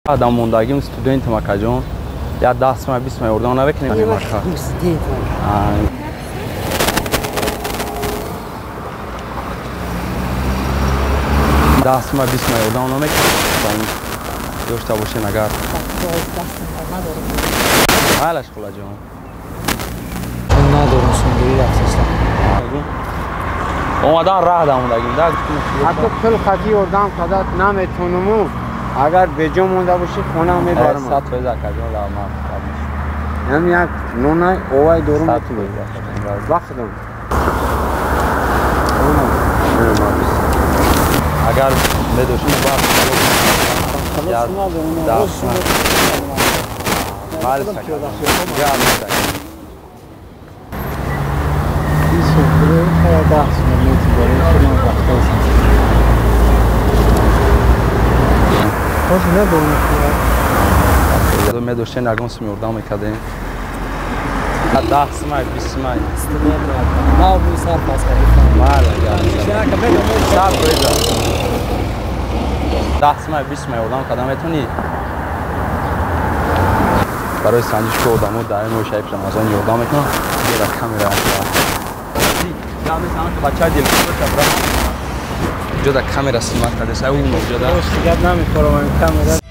آدم موندگیم استودنت مکجون یا 10 ماه 20 ماه اردان نبکنیم این مکه استودنت مکه 10 ماه 20 ماه اردان نمیکنیم داشته باشین اگر حالش خلا جون چون ندارم سندری رفتستم اومدن راه داموندگیم در حتی کل خطی اردان قدرت نمیتونم اگر به جا مونده باشی خونه میبرم 100 پیدا کردم در ما هم یک نونه اوای دورم 100 میتونم پیدا وقت دارم اگر بدوشیم باید خلاص ندارم مال سکر یا میشه این سفره خیلی دست میتی برای که من وقت هستم خوش ندارم دو میدوشه نگون سمی اردان میکردیم 10 ماه 20 ماه ما بوی سر پاس کردیم مال سر پیدا 10 ماه 20 ماه اردان قدم میتونی برای سنجش که اردامو در این موشای رمضان اردان میکنم یه را کامرا یا مثلا بچه دیل جدا کامرا سیمات کرده سه اون جدا دیگه نمیخورم این کامرا